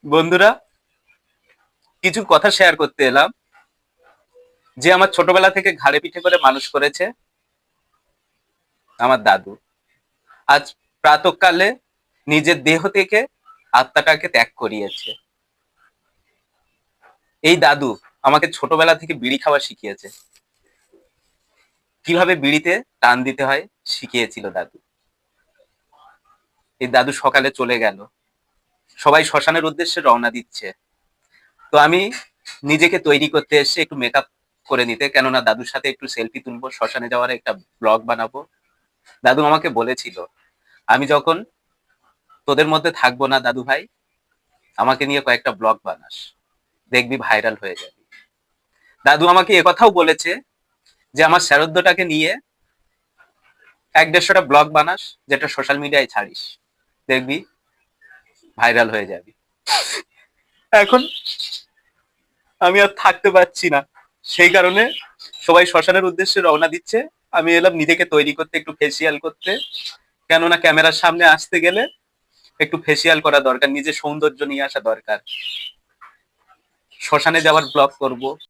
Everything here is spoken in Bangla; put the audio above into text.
বন্ধুরা, কিছু কথা শেয়ার করতে এলাম। যে আমার ছোটবেলা থেকে ঘাড়ে পিঠে করে মানুষ করেছে আমার দাদু, আজ প্রাতঃকালে নিজের দেহ থেকে আত্মাটাকে ত্যাগ করিয়েছে। এই দাদু আমাকে ছোটবেলা থেকে বিড়ি খাওয়া শিখিয়েছে। কিভাবে বিড়িতে টান দিতে হয় শিখিয়েছিল দাদু। এই দাদু সকালে চলে গেল, সবাই শ্মশানের উদ্দেশ্যে রওনা দিচ্ছে। তো আমি নিজেকে তৈরি করতে এসে একটু মেকআপ করে নিতে, কেননা দাদুর সাথে একটু সেলফি তুলবো, শ্মশানে যাওয়ার একটা ব্লগ বানাবো। দাদু আমাকে বলেছিল, আমি যখন তোদের মধ্যে থাকবো না দাদু ভাই, আমাকে নিয়ে কয়েকটা ব্লগ বানাস, দেখবি ভাইরাল হয়ে যাবে। দাদু আমাকে একথাও বলেছে যে আমার শ্রাদ্ধটাকে নিয়ে 1-150টা ব্লগ বানাস, যেটা সোশ্যাল মিডিয়ায় ছাড়িস, দেখবি ভাইরাল হয়ে যাবি। এখন আমি আর থাকতে পারছি না, সেই কারণে সবাই শ্মশানের উদ্দেশ্যে রওনা দিচ্ছে। আমি এলাম নিজেকে তৈরি করতে, একটু ফেসিয়াল করতে, কেননা ক্যামেরার সামনে আসতে গেলে একটু ফেসিয়াল করা দরকার, নিজের সৌন্দর্য নিয়ে আসা দরকার। শ্মশানে যাওয়ার ব্লগ করব।